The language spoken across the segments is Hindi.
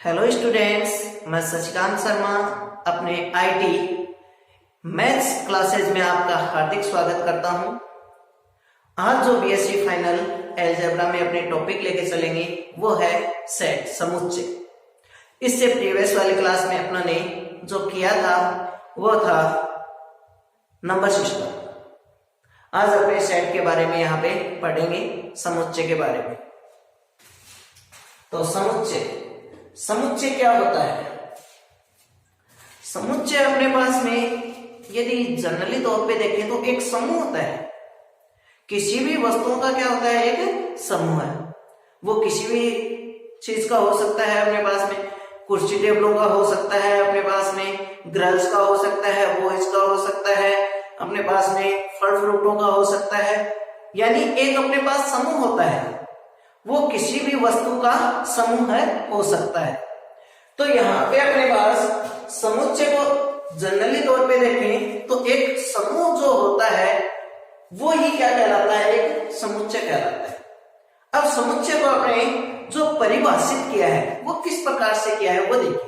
हेलो स्टूडेंट्स, मैं शशिकांत शर्मा अपने आईटी मैथ्स क्लासेज में आपका हार्दिक स्वागत करता हूं। आज जो बीएससी फाइनल अलजेब्रा में अपने टॉपिक लेके चलेंगे वो है सेट समुच्चय। इससे प्रीवियस वाली क्लास में अपना ने जो किया था वो था नंबर सिस्टम। आज अपने सेट के बारे में यहाँ पे पढ़ेंगे, समुच्चय के बारे में। तो समुच्चय क्या होता है? समुच्चय अपने पास में यदि जनरली तौर पे देखें तो एक समूह होता है। किसी भी वस्तुओं का क्या होता है? एक समूह है। वो किसी भी चीज का हो सकता है, अपने पास में कुर्सी टेबलों का हो सकता है, अपने पास में गर्ल्स का हो सकता है, बॉयज का हो सकता है, अपने पास में फल फ्रूटों का हो सकता है। यानी एक अपने पास समूह होता है, वो किसी भी वस्तु का समूह है, हो सकता है। तो यहाँ पे अपने पास समुच्चय को जनरली तौर पे देखें तो एक समूह जो होता है वो ही क्या कहलाता है? एक समुच्चय कहलाता है। अब समुच्चय को अपने जो परिभाषित किया है वो किस प्रकार से किया है वो देखिए।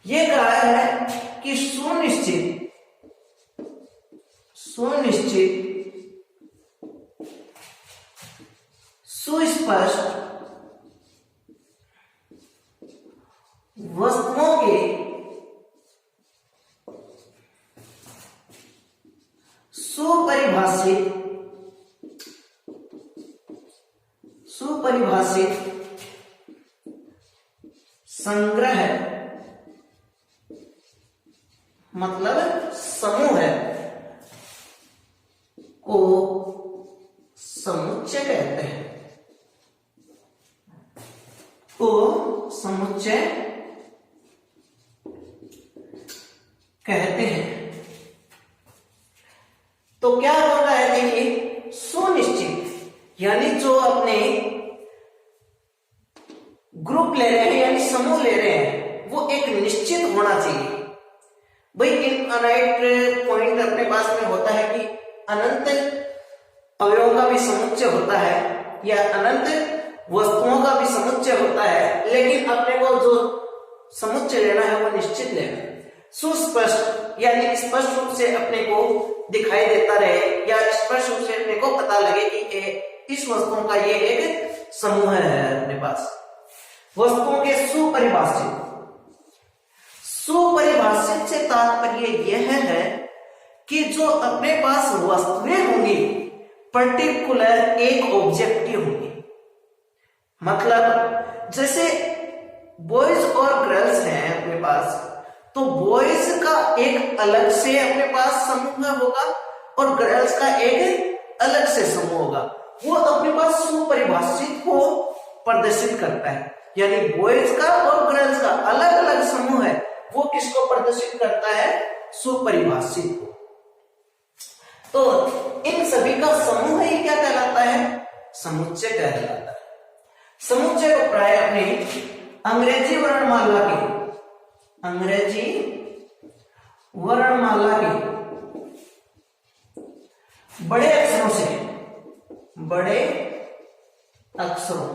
ये कहा है कि सुनिश्चित सुस्पष्ट वस्तुओं के सुपरिभाषित संग्रह मतलब समूह है को समुच्चय कहते हैं। को समुच्चय कहते हैं। तो क्या बोल रहा है? देखिए, सुनिश्चित यानी जो अपने ग्रुप ले रहे हैं यानी समूह ले रहे हैं वो एक निश्चित होना चाहिए। भाई इनफाइनाइट पॉइंट अपने पास में होता है कि अनंत अवयवों का भी समुच्चय होता है या अनंत वस्तुओं का भी समुच्चय होता है, लेकिन अपने को जो समुच्चय लेना है वो निश्चित लेना है। सुस्पष्ट यानी स्पष्ट रूप से अपने को दिखाई देता रहे या स्पष्ट रूप से अपने को पता लगे कि इस वस्तुओं का ये एक समूह है। अपने पास वस्तुओं के सुपरिभाषित से तात्पर्य यह है कि जो अपने पास वस्तुएं होंगी पर्टिकुलर एक ऑब्जेक्टिव होंगी। मतलब जैसे बॉयज और गर्ल्स हैं अपने पास, तो बॉयज का एक अलग से अपने पास समूह होगा और गर्ल्स का एक अलग से समूह होगा। वो अपने पास सुपरिभाषित को प्रदर्शित करता है। यानी बॉयज का और गर्ल्स का अलग अलग समूह है, वो किसको प्रदर्शित करता है? सुपरिभाषित को। तो इन सभी का समूह ही क्या कहलाता है? समुच्चय कहलाता है। समुच्चय को प्राय अपने अंग्रेजी वर्णमाला के बड़े अक्षरों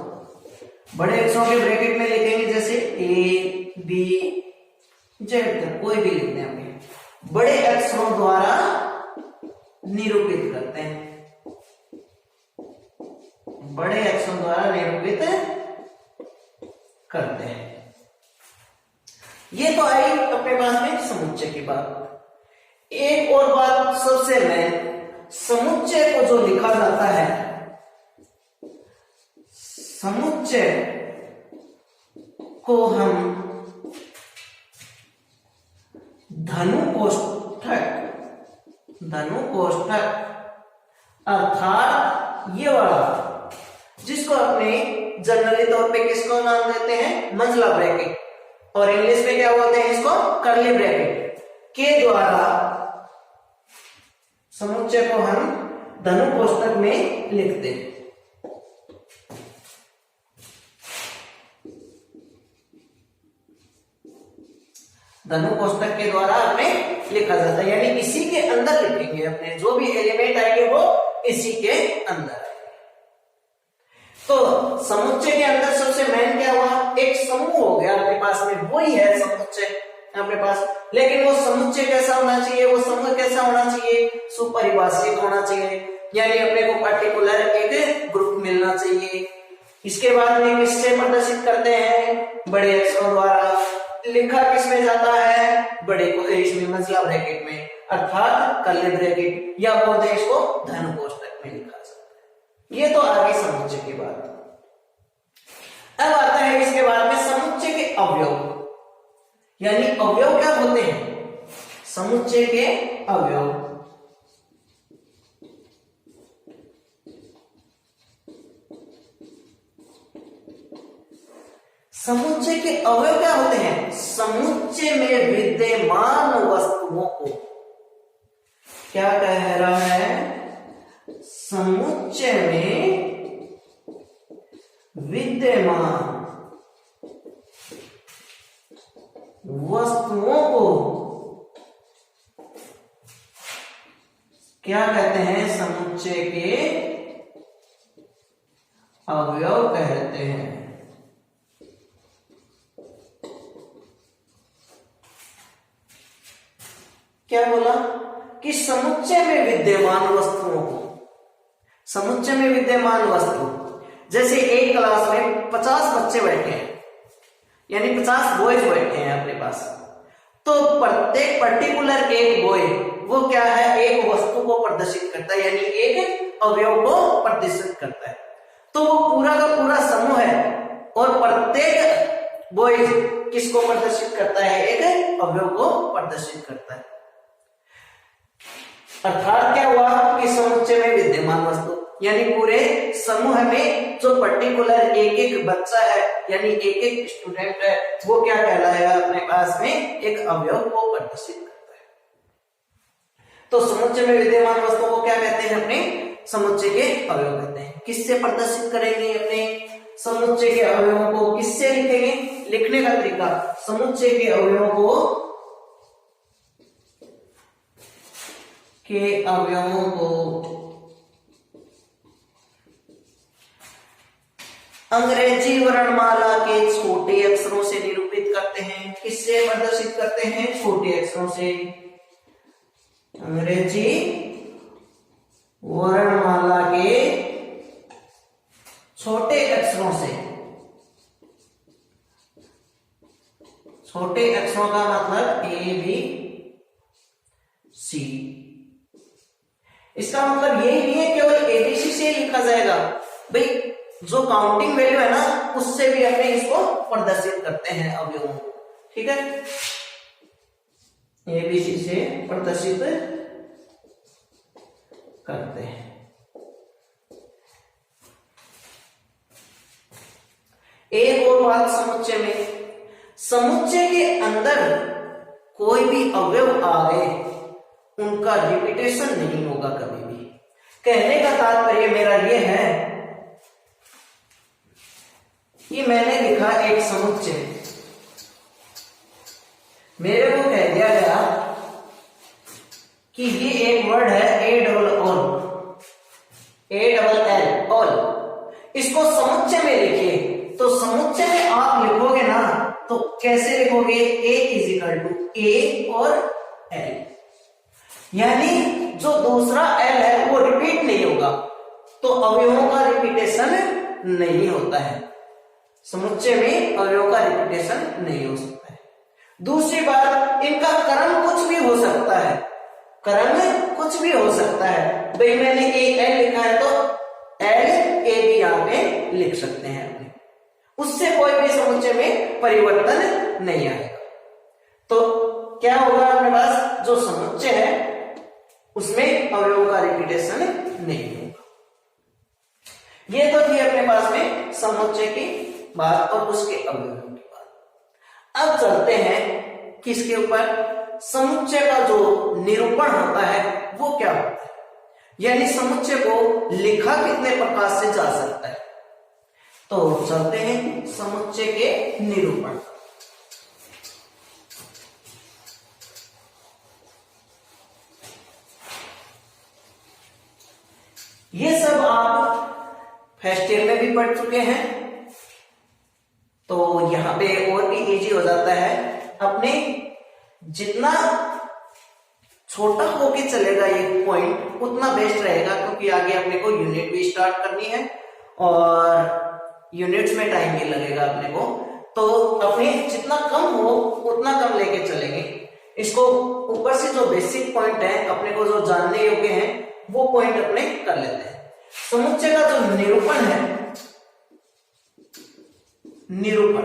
के ब्रैकेट में लिखेंगे, जैसे ए बी जेड तक कोई भी लिखते हैं अपने बड़े अक्षरों द्वारा निरूपित करते हैं। बड़े अक्षरों द्वारा निरूपित करते हैं। ये तो आई अपने पास में समुच्चय की बात। एक और बात सबसे मेन, समुच्चय को जो लिखा जाता है, समुच्चय को हम धनु कोष्ठक अर्थात ये वाला जिसको अपने जनरली तौर पे किसको नाम देते हैं? मंझला ब्रैकेट, और इंग्लिश में क्या बोलते हैं इसको? कर्ली ब्रैकेट के द्वारा समुच्चय को हम धनु कोष्ठक में लिखते हैं। धनु कोष्ठक के द्वारा हमें लिखा जाता है, यानी इसी के अंदर लिखेंगे। अपने जो भी एलिमेंट आएंगे वो इसी के अंदर। तो समुच्चय के अंदर सबसे मेन क्या हुआ? एक समूह समूह हो गया अपने पास में, वही है समुच्चय अपने पास। लेकिन वो समुच्चय कैसा होना चाहिए, वो समूह कैसा होना चाहिए, सुपरिभाषित होना चाहिए, यानी अपने को पर्टिकुलर एक ग्रुप मिलना चाहिए। इसके बाद में किससे प्रदर्शित करते हैं, बड़े अक्षरों द्वारा। लिखा किसमें जाता है, बड़े को इसमें मंजिला ब्रैकेट में, अर्थात कर्ली ब्रैकेट, या बोलते हैं इसको धन कोष्ठक में लिखा जाता है। ये तो आगे समुच्चय की बात। अब आता है इसके बाद में समुच्चय के अवयव, यानी अवयव क्या होते हैं, समुच्चय के अवयव। समुच्चय के अवयव क्या होते हैं, समुच्चय में विद्यमान वस्तुओं को, क्या कह रहा है, समुच्चय में विद्यमान वस्तुओं को क्या कहते हैं, समुच्चय के अवयव कहते हैं। क्या बोला कि समुच्चय में विद्यमान वस्तुओं को, समुच्चय में विद्यमान वस्तु, जैसे एक क्लास में 50 बच्चे बैठे हैं, यानी 50 बॉयज बैठे हैं अपने पास, तो प्रत्येक पर्टिकुलर एक बॉय वो क्या है, एक वस्तु को प्रदर्शित करता है, यानी एक अवयव को प्रदर्शित करता है। तो वो पूरा का पूरा समूह है और प्रत्येक बॉयज किसको प्रदर्शित करता है, एक अवयव को प्रदर्शित करता है। अर्थात क्या हुआ कि समुच्चय में विद्यमान वस्तु, यानी पूरे समूह में जो पर्टिकुलर एक एक बच्चा है, यानी एक एक स्टूडेंट है, वो क्या कहलाएगा, अपने पास में एक अवयव को प्रदर्शित करता है। तो समुच्चय में विद्यमान वस्तुओं को क्या कहते हैं, अपने समुच्चय के अवयव कहते हैं। किससे प्रदर्शित करेंगे, अपने समुच्चय के अवयवों को किससे लिखेंगे, लिखने का तरीका, समुच्चय के अवयवों को अंग्रेजी वर्णमाला के छोटे अक्षरों से निरूपित करते हैं। किससे प्रदर्शित करते हैं, छोटे अक्षरों से, अंग्रेजी वर्णमाला के छोटे अक्षरों से। छोटे अक्षरों का मतलब ए बी सी। इसका मतलब ये नहीं है केवल एबीसी से लिखा जाएगा, भाई जो काउंटिंग वैल्यू है ना उससे भी अपने इसको प्रदर्शित करते हैं अवयवों को, ठीक है, एबीसी से प्रदर्शित करते हैं। एक और बात समुच्चय में, समुच्चय के अंदर कोई भी अवयव आ गए उनका रिपीटेशन नहीं होगा कभी भी। कहने का तात्पर्य मेरा यह है कि मैंने लिखा एक समुच्चय, मेरे को कह दिया गया कि ये एक वर्ड है ए डबल एल ऑल, इसको समुच्चय में लिखिए। तो समुच्चय में आप लिखोगे ना तो कैसे लिखोगे, ए इज इक्वल टू ए और एल, यानी जो दूसरा एल है वो रिपीट नहीं होगा, तो अवयवों का रिपीटेशन नहीं होता है। समुच्चय में अवयवों का रिपीटेशन नहीं हो सकता है। दूसरी बात, इनका क्रम कुछ भी हो सकता है, क्रम कुछ भी हो सकता है। भाई मैंने ए एल लिखा है तो एल ए भी यहां पे लिख सकते हैं अपने, उससे कोई भी समुच्चय में परिवर्तन नहीं आएगा। तो क्या होगा, अपने पास जो समुच्चय है उसमें अवयवों का रिपीटेशन नहीं होगा। ये तो थी अपने पास में समुच्चय की बात और उसके अवयवों की बात। अब चलते हैं किसके ऊपर, समुच्चय का जो निरूपण होता है वो क्या होता है, यानी समुच्चय को लिखा कितने प्रकार से जा सकता है। तो चलते हैं समुच्चय के निरूपण। ये सब आप फर्स्ट ईयर में भी पढ़ चुके हैं, तो यहां पे इजी हो जाता है। अपने जितना छोटा होके चलेगा ये पॉइंट उतना बेस्ट रहेगा, क्योंकि आगे अपने को यूनिट भी स्टार्ट करनी है और यूनिट्स में टाइम भी लगेगा अपने को। तो अपने जितना कम हो उतना कम लेके चलेंगे। इसको ऊपर से जो बेसिक पॉइंट है अपने को जो जानने योग्य है वो पॉइंट अपने कर लेते हैं। समुच्चय का जो निरूपण है, निरूपण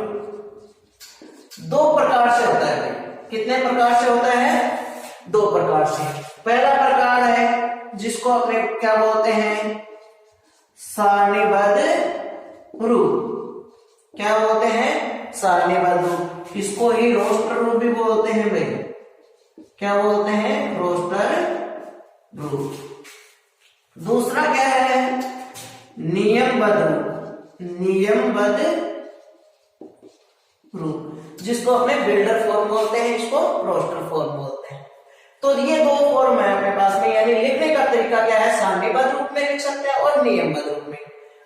दो प्रकार से होता है भाई। कितने प्रकार से होता है? दो प्रकार से। पहला प्रकार है जिसको अपने क्या बोलते हैं? सारणीबद्ध रूप। क्या बोलते हैं? सारणीबद्ध रूप। इसको ही रोस्टर रूप भी बोलते हैं भाई। क्या बोलते हैं? रोस्टर रूप। दूसरा क्या है? नियमबद्ध रूप। नियमबद्ध रूप जिसको अपने बिल्डर फॉर्म बोलते हैं, इसको रोस्टर फॉर्म बोलते हैं। तो ये दो फॉर्म है अपने पास में, यानी लिखने का तरीका क्या है? सारणीबद्ध रूप में लिख सकते हैं और नियमबद्ध रूप में।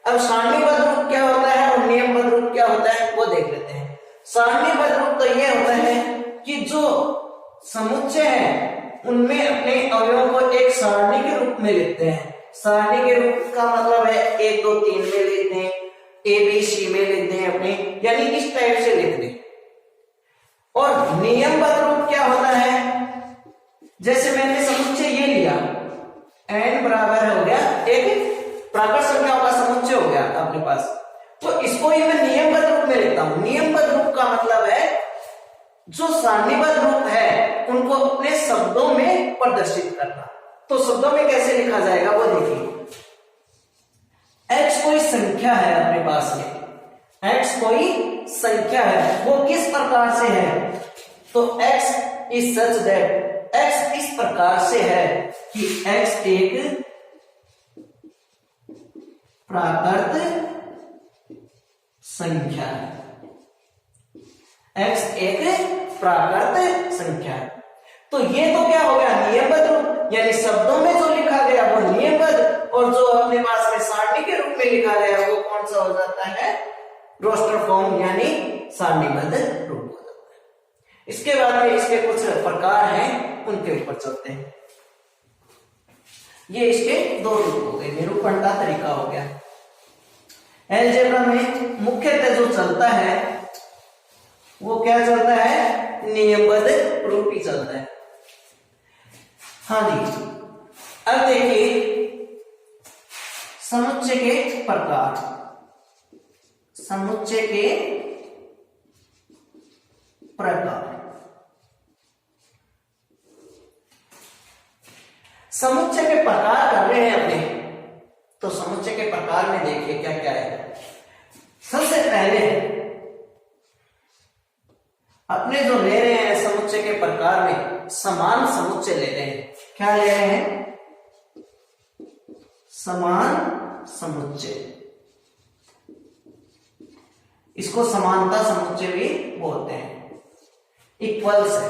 अब सारणीबद्ध रूप क्या होता है और नियमबद्ध रूप क्या होता है वो देख लेते हैं। सारणीबद्ध रूप तो ये होता है कि जो समुच्चय है उनमें अपने अवयवों को एक सारणी के रूप में लिखते हैं। सारणी के रूप का मतलब है 1 2 3 में लिखते हैं, ABC में लिखते हैं अपने, यानी इस टाइप से लिख दें। और नियमबद्ध रूप क्या होता है? जैसे मैंने समुच्चय ये लिया, n बराबर हो गया एक प्राकृत संख्याओं का समुच्चय हो गया अपने पास, तो इसको ही मैं नियमबद्ध रूप में लिखता हूं। नियमबद्ध रूप का मतलब है जो सारणीबद्ध रूप है उनको अपने शब्दों में प्रदर्शित करना। तो शब्दों में कैसे लिखा जाएगा वो देखिए। x कोई संख्या है अपने पास में, x कोई संख्या है, वो किस प्रकार से है? तो x is such that, x इस प्रकार से है कि x एक प्राकृत संख्या है। x एक प्राकृत संख्या है। तो ये तो क्या हो गया? नियमबद्ध रूप, यानी शब्दों में जो लिखा गया वो नियमबद्ध, और जो अपने पास में सारणी के रूप में लिखा गया वो कौन सा हो जाता है? रोस्टर फॉर्म, यानी सारणीबद्ध रूप हो जाता है। इसके बाद में इसके कुछ प्रकार हैं, उनके ऊपर चलते हैं। ये इसके दो रूप हो गए, निरूपण का तरीका हो गया। अलजेब्रा में मुख्यतः जो चलता है वो क्या चलता है? नियमबद्ध रूप ही चलता है। हाँ जी, अब देखिए समुच्चय के प्रकार। समुच्चय के प्रकार। समुच्चय के प्रकार कर रहे हैं अपने, तो समुच्चय के प्रकार में देखिए क्या क्या है। सबसे पहले अपने जो ले रहे हैं समुच्चय के प्रकार में समान समुच्चय ले रहे हैं। क्या ले रहे हैं? समान समुच्चय। इसको समानता समुच्चय भी बोलते हैं। इक्वल्स है।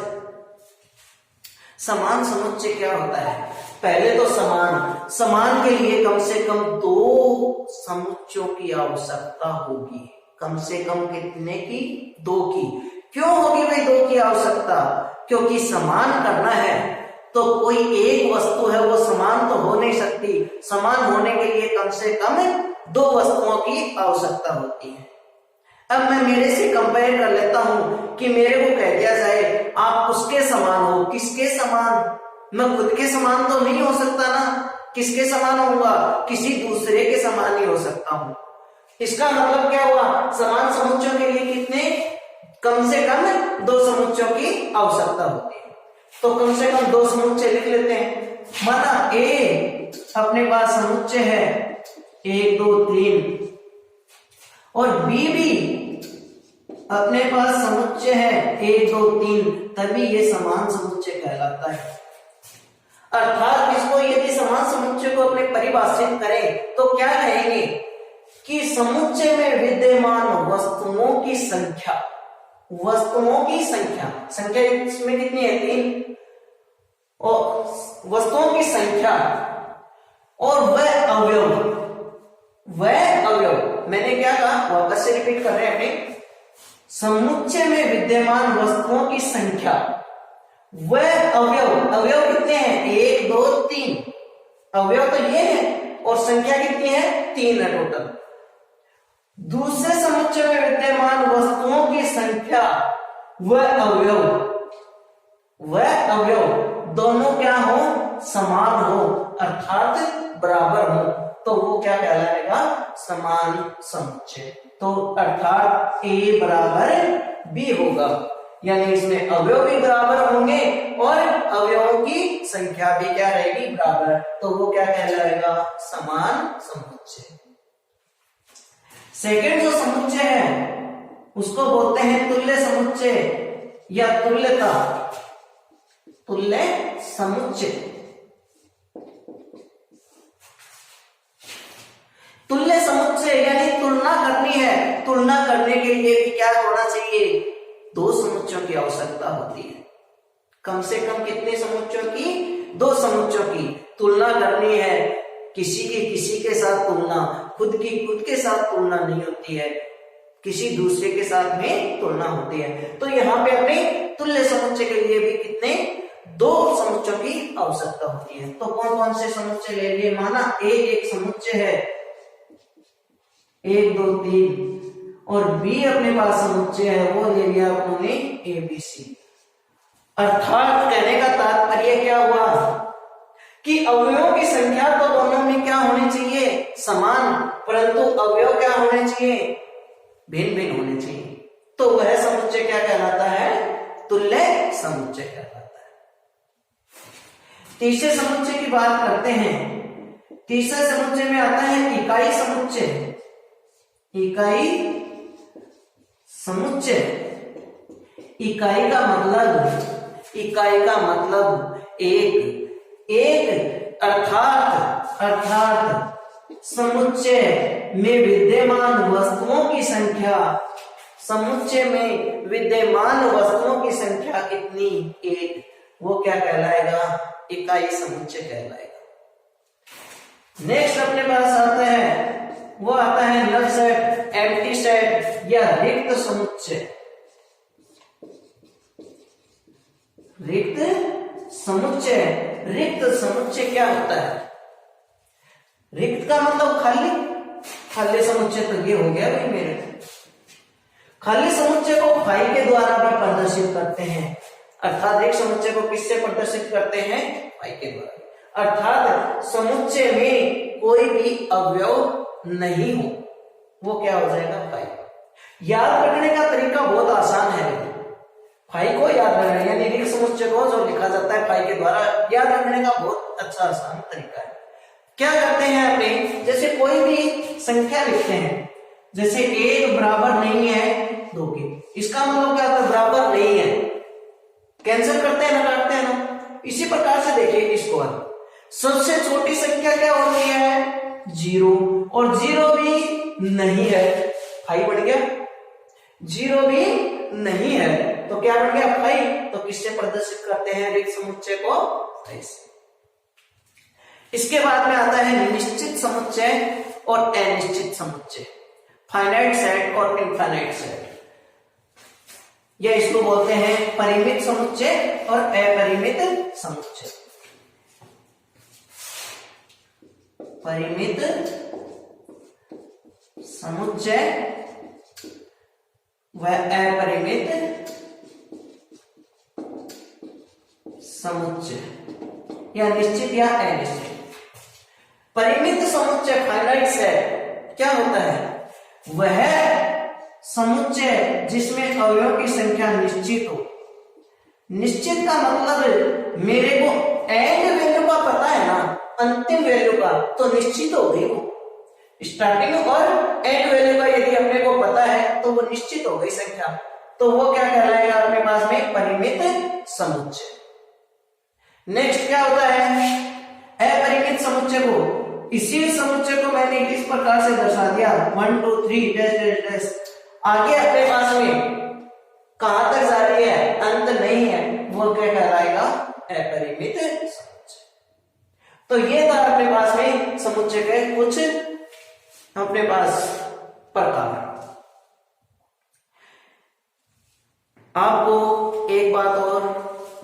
समान समुच्चय क्या होता है? पहले तो समान, समान के लिए कम से कम दो समुच्चयों की आवश्यकता होगी। कम से कम कितने की? दो की। क्यों होगी भाई दो की आवश्यकता? क्योंकि समान करना है तो कोई एक वस्तु है वो समान तो हो नहीं सकती। समान होने के लिए कम से कम दो वस्तुओं की आवश्यकता होती है। अब मैं मेरे से कंपेयर कर लेता हूं कि मेरे को कह दिया जाए आप उसके समान हो। किसके समान? मैं खुद के समान तो नहीं हो सकता ना। किसके समान होऊंगा? किसी दूसरे के समान ही हो सकता हूं। इसका मतलब क्या हुआ? समान समुच्चयों के लिए कितने? कम से कम दो समुच्चयों की आवश्यकता होती है। तो कम से कम दो समुच्चय लिख लेते हैं। माना ए अपने पास समुच्चय है 1 2 3 और बी भी अपने पास समुच्चय है 1 2 3, तभी ये समान समुच्चय कहलाता है। अर्थात इसको यदि समान समुच्चय को अपने परिभाषित करें तो क्या कहेंगे कि समुच्चय में विद्यमान वस्तुओं की संख्या, वस्तुओं की संख्या, संख्या इसमें कितनी है? 3, और वस्तुओं की संख्या और वह अवयव, वह अवयव, मैंने क्या कहा? वापस से रिपीट कर रहे हैं अपने। समुच्चय में विद्यमान वस्तुओं की संख्या वह अवयव, अवयव कितने हैं, 1 2 3 अवयव तो ये है, और संख्या कितनी है, 3 है टोटल। दूसरे समुच्चय में विद्यमान वस्तुओं की संख्या वह अवयव दोनों क्या हो, समान हो, अर्थात बराबर हो, तो वो क्या कहलाएगा, समान समुच्चय। तो अर्थात A बराबर B होगा, यानी इसमें अवयव भी बराबर होंगे और अवयवों की संख्या भी क्या रहेगी, बराबर, तो वो क्या कहलाएगा, समान समुच्चय। सेकेंड जो समुच्चय है उसको बोलते हैं तुल्य समुच्चय या तुल्यता, तुल्य समुच्चय। तुल्य समुच्चय यानी तुलना करनी है, तुलना करने के लिए भी क्या होना चाहिए, 2 समुच्चयों की आवश्यकता होती है। कम से कम कितने समुच्चयों की, 2 समुच्चयों की तुलना करनी है। किसी की किसी के साथ तुलना, खुद की खुद के साथ तुलना नहीं होती है, किसी दूसरे के साथ में तुलना होती है। तो यहाँ पे अपने तुल्य समुच्चय के लिए भी कितने, 2 समुच्चयों की आवश्यकता होती है। तो कौन कौन से समुच्चय ले लिए, माना एक समुच्चय है 1 2 3 और B अपने पास समुच्चय है, वो ले लिया उन्होंने ABC। अर्थात कहने का तात्पर्य क्या हुआ कि अवयवों की संख्या तो दोनों में क्या होनी चाहिए, समान, परंतु अवयव क्या होने चाहिए, भिन्न भिन्न होने चाहिए। तो वह समुच्चय क्या कहलाता है, तुल्य समुच्चय कहलाता है। तीसरे समुच्चय की बात करते हैं। तीसरे समुच्चय में आता है इकाई समुच्चय। इकाई समुच्चय, इकाई का मतलब एक अर्थात समुच्चय में विद्यमान वस्तुओं की संख्या, समुच्चय में विद्यमान वस्तुओं की संख्या कितनी, 1, वो क्या कहलाएगा, इकाई समुच्चय कहलाएगा। नेक्स्ट अपने पास आता है, वो आता है नल सेट, एम्प्टी सेट या रिक्त समुच्चय। रिक्त समुच्चय क्या होता है, रिक्त का मतलब खाली समुच्चय तो ये हो गया भाई मेरे। खाली समुच्चय को फाई के द्वारा भी प्रदर्शित करते हैं, अर्थात रिक्त समुच्चय को किससे प्रदर्शित करते हैं, फाई के द्वारा। अर्थात समुच्चय में कोई भी अवयव नहीं हो, वो क्या हो जाएगा, फाई। याद रखने का तरीका बहुत आसान है, फाई को याद रखना, यानी रिक्त समुच्चय को जो लिखा जाता है फाई के द्वारा, याद रखने का बहुत अच्छा आसान तरीका है। क्या करते हैं अपने, जैसे कोई भी संख्या लिखते हैं, जैसे 1 बराबर नहीं है 2 के, इसका मतलब क्या होता है, बराबर नहीं है, कैंसिल करते हैं ना, काटते हैं ना। इसी प्रकार से देखिए इसको, सबसे छोटी संख्या क्या होती है, 0, और 0 भी नहीं है, फाई बन गया। 0 भी नहीं है तो क्या बन गया, फाई। तो किससे प्रदर्शित करते हैं रिक्त समुच्चय को, फाई से। इसके बाद में आता है निश्चित समुच्चय और अनिश्चित समुच्चय, फाइनाइट सेट और इनफाइनाइट सेट, या इसको बोलते हैं परिमित समुच्चय और अपरिमित समुच्चय। परिमित समुच्चय व अपरिमित समुच्चय, या निश्चित या अनिश्चित। परिमित समुच्चय फाइनाइट सेट क्या होता है, वह समुच्चय जिसमें अवयवों की संख्या निश्चित हो। निश्चित का मतलब मेरे को एंड वैल्यू का पता है ना, अंतिम वैल्यू का, तो निश्चित हो गई वो। स्टार्टिंग और एंड वैल्यू का यदि अपने को पता है तो वो निश्चित हो गई संख्या, तो वो क्या कहलाएगा अपने पास में, परिमित समुच्चय। नेक्स्ट क्या होता है, अपरिमित समुच्चय को, इसी समुच्चय को मैंने इस प्रकार से दर्शा दिया 1 2 3 डैश डैश डैश, आगे अपने पास में कहां तक जा रही है, अंत नहीं है, वो क्या कहलाएगा, अपरिमित समुच्चय। तो ये था अपने पास में समुच्चय के कुछ अपने पास प्रकार। आपको एक बात और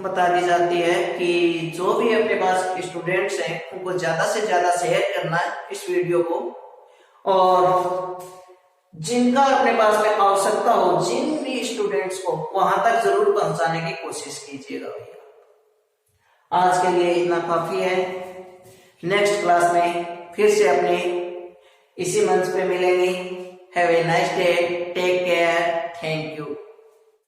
बता दी जाती है कि जो भी अपने पास स्टूडेंट्स हैं उनको ज्यादा से ज्यादा शेयर करना है इस वीडियो को, और जिनका अपने पास में आवश्यकता हो जिन भी स्टूडेंट्स को वहां तक जरूर पहुंचाने की कोशिश कीजिएगा भैया। आज के लिए इतना काफी है। नेक्स्ट क्लास में फिर से अपने इसी मंच पे मिलेंगे। Have a nice day, take care, thank you.